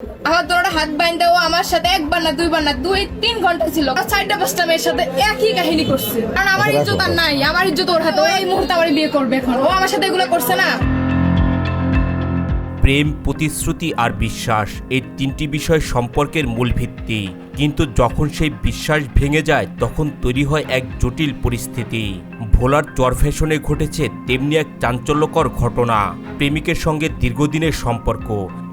আমার তোরা হাত বাইন্দা ও আমার সাথে একবার না দুইবার না 2-3 ঘন্টা ছিল, 4টা-5টা মেয়ের সাথে একই কাহিনী করছে। কারণ আমার ইজ্জত আর নাই, আমার ইজ্জত ওর হাতে। ও এই মুহূর্তে আমার বিয়ে করবে, এখন ও আমার সাথে এগুলো করছে না। প্রেম, প্রতিশ্রুতি আর বিশ্বাস এই তিনটি বিষয় সম্পর্কের মূল ভিত্তি। কিন্তু যখন সেই বিশ্বাস ভেঙে যায় তখন তৈরি হয় এক জটিল পরিস্থিতি। ভোলার চরফ্যাশনে ঘটেছে তেমনি এক চাঞ্চল্যকর ঘটনা। প্রেমিকের সঙ্গে দীর্ঘদিনের সম্পর্ক,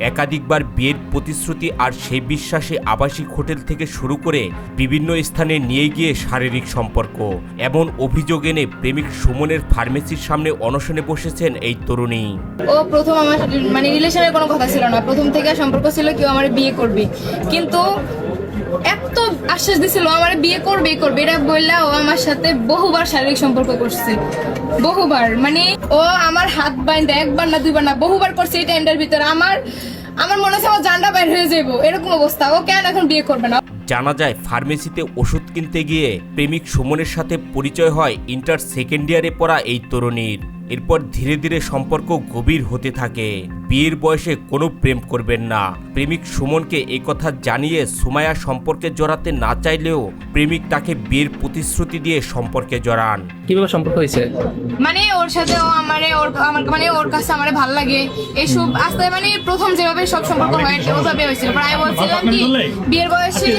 একাধিকবার বিয়ের প্রতিশ্রুতি আর সেই বিশ্বাসে আবাসিক হোটেল থেকে শুরু করে বিভিন্ন স্থানে নিয়ে গিয়ে শারীরিক সম্পর্ক। এমন অভিযোগ এনে প্রেমিক সুমনের ফার্মেসির সামনে অনশনে বসেছেন এই তরুণী। ও প্রথম আমার রিলেশনের কোনো কথা ছিল না, প্রথম থেকে সম্পর্ক ছিল কেউ আমার বিয়ে করবে, কিন্তু এত আশ্বাস দিছিল আমার বিয়ে করবে এটা বললা ও আমার সাথে বহুবার শারীরিক সম্পর্ক করছে, বহুবার। ও আমার হাত বাইন্দা একবার না দুইবার না বহুবার করছে। এই টাইমটার ভিতরে আমার মনে হচ্ছে আমার জানটা বাইর হয়ে যাবো, এরকম অবস্থা। ও কেন এখন বিয়ে করবে না? জানা যায় ফার্মেসিতে ওষুধ কিনতে গিয়ে প্রেমিক সুমনের সাথে পরিচয় হয় ইন্টার সেকেন্ড ইয়ারে পড়া এই তরুণীর। এরপর ধীরে ধীরে সম্পর্ক গভীর হতে থাকে। বিয়ের বয়সে কোনো প্রেম করবেন না, প্রেমিক সুমনকে একথা জানিয়ে সুমাইয়া সম্পর্কে জড়াতে না চাইলেও প্রেমিক তাকে বিয়ের প্রতিশ্রুতি দিয়ে সম্পর্কে জড়ান। কিভাবে সম্পর্ক হয়েছে? ওর সাথে ও ওর কাছে আমার ভালো লাগে এইসব আস্তে প্রথম যেভাবে সব সম্পর্ক হয় ওভাবে হয়েছিল। প্রায় বলছিলাম কি বিয়ের বয়সে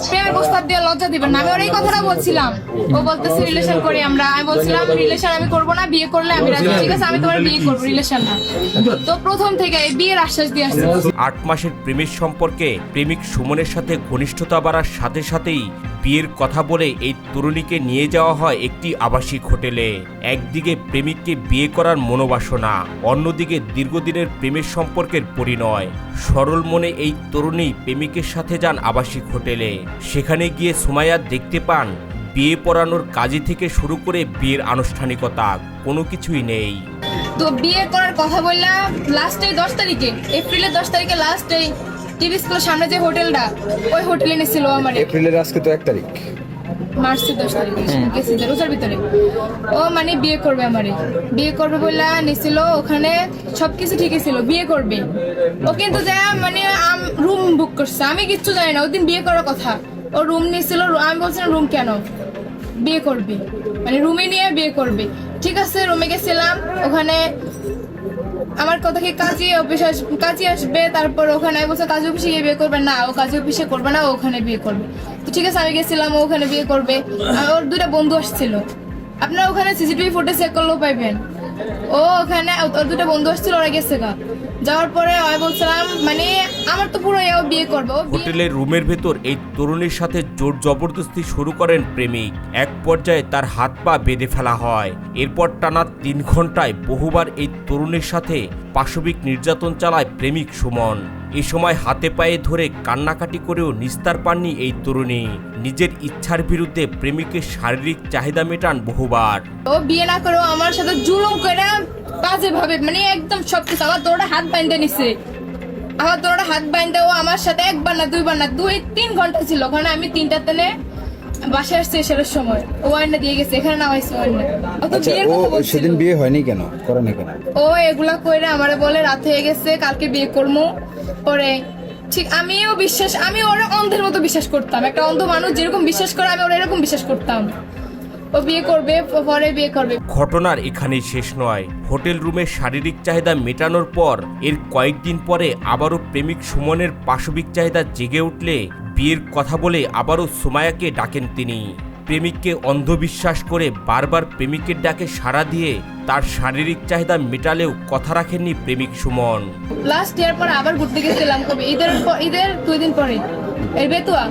প্রেমের প্রস্তাব দিয়ে লজ্জা দিবেন না, আমি ওর এই কথাটা বলছিলাম। ও বলতেছে রিলেশন করি আমরা, আমি বলছিলাম রিলেশন আমি করবো না, বিয়ে করলে আমি রাজি। ঠিক আছে, আমি তোমার বিয়ে করবো, রিলেশন না। তো প্রথম থেকে বিয়ের আশ্বাস দিয়ে আসছে। 8 মাসের প্রেমের সম্পর্কে প্রেমিক সুমনের সাথে ঘনিষ্ঠতা বাড়ার সাথে সাথেই বিয়ের কথা বলে এই তরুণীকে নিয়ে যাওয়া হয় একটি আবাসিক হোটেলে। একদিকে প্রেমিককে বিয়ে করার মনোবাসনা, অন্যদিকে দীর্ঘদিনের প্রেমের সম্পর্কের পরিণয়। সরল মনে এই তরুণী প্রেমিকের সাথে যান আবাসিক হোটেলে। সেখানে গিয়ে সুমাইয়া দেখতে পান বিয়ে পড়ানোর কাজে থেকে শুরু করে বিয়ের আনুষ্ঠানিকতা কোনো কিছুই নেই। তো বিয়ে করার কথা বললাম লাস্টে 10 তারিখে, এপ্রিলের 10 তারিখে লাস্টে টিভি স্কুলের সামনে যে হোটেলটা, ওই হোটেলে নিয়েছিল আমার। এপ্রিলের আজকে তো 1 তারিখ, মার্চের 10 তারিখে গেছি যে রোজার ভিতরে। ও বিয়ে করবে আমারে, বিয়ে করবে বলে নিয়েছিল। ওখানে সবকিছু ঠিকই ছিল, বিয়ে করবে। ও কিন্তু যা রুম বুক করছে, আমি কিচ্ছু জানি না। ওদিন বিয়ে করার কথা, ও রুম নিয়েছিল। আমি বলছিলাম রুম কেন, বিয়ে করবে রুমে নিয়ে বিয়ে করবে। ঠিক আছে, রুমে গেছিলাম। ওখানে আমার কথা কি কাজী আসবে, তারপর ওখানে বলছে কাজী অফিসে গিয়ে বিয়ে করবে না, ও কাজী অফিসে করবে না, ওখানে বিয়ে করবে। তো ঠিক আছে, আমি গেছিলাম, ও ওখানে বিয়ে করবে। ওর 2টা বন্ধু আসছিল, আপনারা ওখানে সিসিটিভি ফুটেজ চেক করলেও পাইবেন। ও ওখানে ওর 2টা বন্ধু আসছিল, ওরা গেছে গা। যাওয়ার পরে আমি বলছিলাম আমার তো পুরো বিয়ে করবো। হোটেলের রুমের ভেতর এই তরুণীর সাথে জোর জবরদস্তি শুরু করেন প্রেমিক। এক পর্যায়ে তার হাত পা বেঁধে ফেলা হয়। এরপর টানা 3 ঘন্টায় বহুবার এই তরুণীর সাথে পাশবিক নির্যাতন চালায় প্রেমিক সুমন। এ সময় হাতে পায়ে ধরে কান্নাকাটি করেও নিস্তার পাননি এই তরুণী। নিজের ইচ্ছার বিরুদ্ধে প্রেমিকের শারীরিক চাহিদা মেটান বহুবার। ও বিয়ে না করেও আমার সাথে জুলুম করে বাজে ভাবে একদম সবকিছু আমার তোরা হাত বাইন্দে নিছে। হাত বাইন্দে ও আমার সাথে একবার না দুইবার না 2-3 ঘন্টা ছিল ওখানে। আমি 3টার দিনে বাসায় আসছে এসের সময় ও আয়না দিয়ে গেছে, এখানে নামাইছে আয়না। আচ্ছা, ও সেদিন বিয়ে হয়নি কেন, করে না কেন? ও এগুলা কইরা আমারে বলে রাত হয়ে গেছে, কালকে বিয়ে করবো। পরে ঠিক আমি ওর অন্ধের মতো বিশ্বাস করতাম। একটা অন্ধ মানুষ যেরকম বিশ্বাস করে আমি ওর এরকম বিশ্বাস করতাম। ও বিয়ে করবে, পরে বিয়ে করবে। ঘটনার এখানেই শেষ নয়। হোটেল রুমে শারীরিক চাহিদা মেটানোর পর এর কয়েকদিন পরে আবারও প্রেমিক সুমনের পাশবিক চাহিদা জেগে উঠলে বিয়ের কথা বলে আবারও সুমাইয়াকে ডাকেন তিনি। প্রেমিককে অন্ধবিশ্বাস করে বারবার প্রেমিকের ডাকে সাড়া দিয়ে তার শারীরিক চাহিদা মেটালেও কথা রাখেননি প্রেমিক সুমন। লাস্ট ইয়ার পর আবার ঘুরতে গেছিলাম, কবে ঈদের 2 দিন পরে। এই বেতুয়া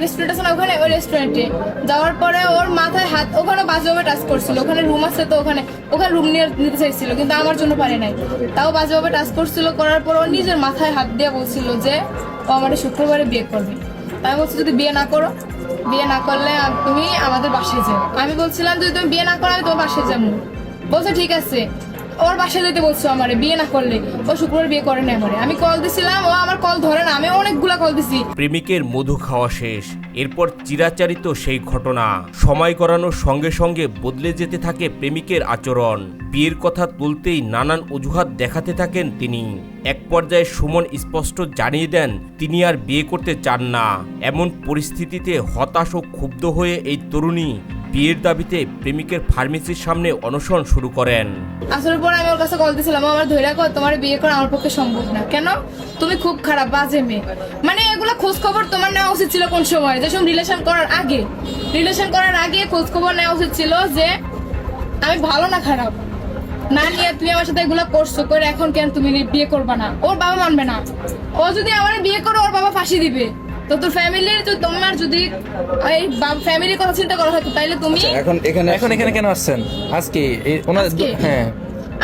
রেস্টুরেন্ট আছে না, ওখানে ওই রেস্টুরেন্টে যাওয়ার পরে ওর মাথায় হাত, ওখানে বাজেভাবে টাচ করছিল। ওখানে রুম আছে, তো ওখানে রুম নিতে চাইছিল, কিন্তু আমার জন্য পারে নাই। তাও বাজেভাবে টাচ করছিল। করার পর ও নিজের মাথায় হাত দিয়ে বলছিল যে ও আমার শুক্রবারে বিয়ে করবে। আমি বলছি যদি বিয়ে না করো, বিয়ে না করলে তুমি আমাদের বাসায় যাও। আমি বলছিলাম যদি তুমি বিয়ে না করো আমি তোমার বাসায় যাবো। বলছে ঠিক আছে। ওর বাসায় যেতে বলছো আমারে বিয়ে না করলে। ও শুক্রবার বিয়ে করে না আমারে। আমি কল দিছিলাম, ও আমার কল ধরে না। আমি অনেকগুলা কল দিছি। প্রেমিকের মধু খাওয়া শেষ, এরপর চিরাচরিত সেই ঘটনা। সময় গড়ানোর সঙ্গে সঙ্গে বদলে যেতে থাকে প্রেমিকের আচরণ। বিয়ের কথা তুলতেই নানান অজুহাত দেখাতে থাকেন তিনি। এক পর্যায়ে সুমন স্পষ্ট জানিয়ে দেন তিনি আর বিয়ে করতে চান না। এমন পরিস্থিতিতে হতাশ ও ক্ষুব্ধ হয়ে এই তরুণী বিয়ের দাবিতে প্রেমিকের ফার্মেসির সামনে অনশন শুরু করেন। আসলে পরে আমি ওর কাছে কল দিছিলাম, ও আমার ধৈর্য কর, তোমার বিয়ে করা আমার পক্ষে সম্ভব না। কেন? তুমি খুব খারাপ, বাজে মেয়ে। মানে এগুলা খোঁজ খবর তোমার নেওয়া উচিত ছিল কোন সময়, যেসব রিলেশন করার আগে খোঁজ খবর নেওয়া উচিত ছিল যে আমি ভালো না খারাপ। না নিয়ে তুমি আমার সাথে এগুলা করছো, করে এখন কেন তুমি বিয়ে করবা না? ওর বাবা মানবে না। ও যদি আমার বিয়ে করে ওর বাবা ফাঁসি দিবে। তো তোর ফ্যামিলির, তো তোমার যদি এই ফ্যামিলির কথা চিন্তা করা হতো তাইলে তুমি এখন এখানে কেন আসছেন আজকে? আজকে? হ্যাঁ,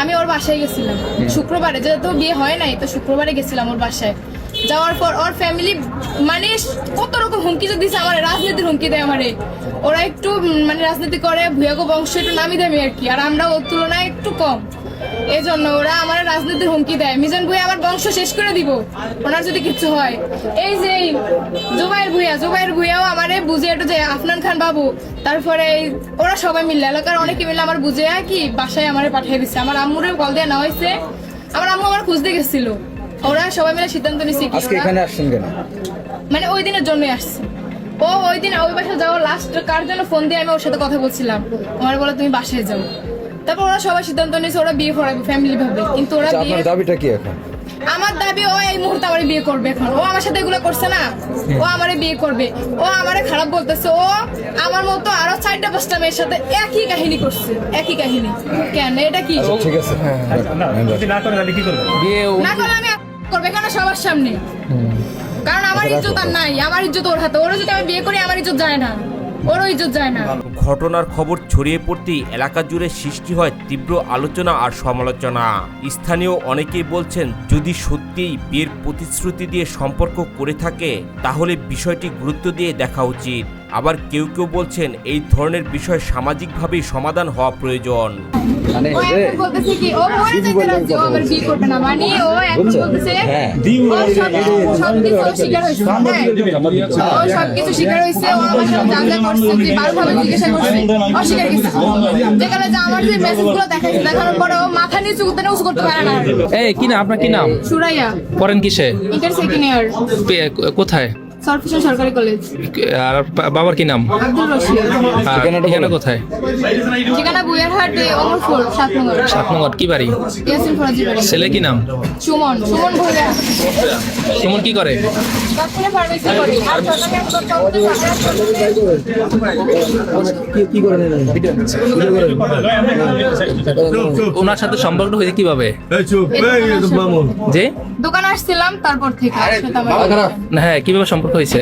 আমি ওর বাসায় গেছিলাম শুক্রবারে, যেহেতু বিয়ে হয় নাই তো শুক্রবারে গেছিলাম ওর বাসায়। যাওয়ার পর ওর ফ্যামিলি মানে কত রকম হুমকি যে দিছে আমার, রাজনীতির হুমকি দেয় আমারে। ওরা একটু মানে রাজনীতি করে, ভুয়াগো বংশ একটু নামি দামি আর কি, আর আমরা ওর তুলনায় একটু কম। এই জন্য ওরা আমার রাজনীতির হুমকি দেয়, মিজান ভুঁইয়া আমার বংশ শেষ করে দিব ওনার যদি কিছু হয়। এই যে জুবাইর ভুঁইয়াও আমারে বুঝে একটু যে আফনান খান বাবু, তারপরে ওরা সবাই মিলে, এলাকার অনেকে মিলে আমার বুঝে কি বাসায় আমারে পাঠিয়ে দিচ্ছে। আমার আম্মুরে কল দিয়ে নেওয়া হয়েছে, আমার আম্মু আমার খুঁজতে গেছিল। ওরা সবাই মিলে সিদ্ধান্ত নিচ্ছে কি আজকে এখানে আসছেন কেন? মানে ওই দিনের জন্যই আসছে। ও ওই দিন ওই বাসায় যাওয়ার লাস্ট কার জন্য ফোন দিয়ে আমি ওর সাথে কথা বলছিলাম, আমার বলে তুমি বাসায় যাও। তারপর ওরা সবাই সিদ্ধান্ত নিয়েছে ওরা বিয়ে করাবে ফ্যামিলি ভাবে। কিন্তু ওরা আচ্ছা, বিয়ে, আপনার দাবিটা কি এখন? আমার দাবি ও এই মুহূর্তে আমারে বিয়ে করবে। এখন ও আমার সাথে এগুলো করছে না, ও আমারে বিয়ে করবে। ও আমারে খারাপ বলতেছে। ও আমার মতো আরো 4-5টা মেয়ের সাথে একই কাহিনী করছে, একই কাহিনী। কেন? এটা কি? আচ্ছা, ঠিক আছে। যদি না করে তাহলে কি করবেন? বিয়ে না করলে আমি করবে কেন সবার সামনে? কারণ আমার ইজ্জত আর নাই, আমার ইজ্জত ওর হাতে। ওরা যদি আমি বিয়ে করি আমার ইজ্জত যায় না, ওরও ইজ্জত যায় না। ঘটনার খবর ছড়িয়ে পড়তেই এলাকা জুড়ে সৃষ্টি হয় তীব্র আলোচনা আর সমালোচনা। স্থানীয় অনেকেই বলছেন যদি সত্যিই বিয়ের প্রতিশ্রুতি দিয়ে সম্পর্ক করে থাকে তাহলে বিষয়টি গুরুত্ব দিয়ে দেখা উচিত। আবার কেউ কেউ বলছেন এই ধরনের বিষয় সামাজিকভাবেই সমাধান হওয়া প্রয়োজন। মানে ও এখন বলতেছে কি ও মরে যেতে রাজি, ও আবার বিয়ে করবে না। মানে ও এখন বলতেছে হ্যাঁ। ও সবকিছু অস্বীকার হয়েছে। ও সবকিছু স্বীকার হয়েছে। ও আমার সাথে যা যা করছে, যে বারোভাবে জিজ্ঞাসা করছে, অস্বীকার কিছু। যেখানে যে আমার যে মেসেজগুলো দেখাইছে, দেখানোর পরে ও মাথা নিচু করতে পারে না। এই কি না, আপনার কি নাম? সুরাইয়া, পড়েন কিসে? ইন্টার সেকেন্ড ইয়ার, কোথায়? সরফিশন সরকারি কলেজ। আর বাবার কি নাম? আব্দুল রশিদ। আর ঠিকানা কোথায়? ঠিকানা বুয়ারহাট, অমরপুর 7 নম্বর। 7 নম্বর। কি বাড়ি? ইয়াসিন ফরাজি বাড়ি। ছেলে কি নাম? সুমন ভুঁইয়া। সুমন কি করে? ডক্টরে ফার্মেসি করি। আর কি করেন? ওনার সাথে সম্পর্ক হয়েছে কিভাবে? যে দোকানে আসছিলাম তারপর থেকে। আর সাথে আমার হ্যাঁ, কিভাবে সম্পর্ক হয়েছে?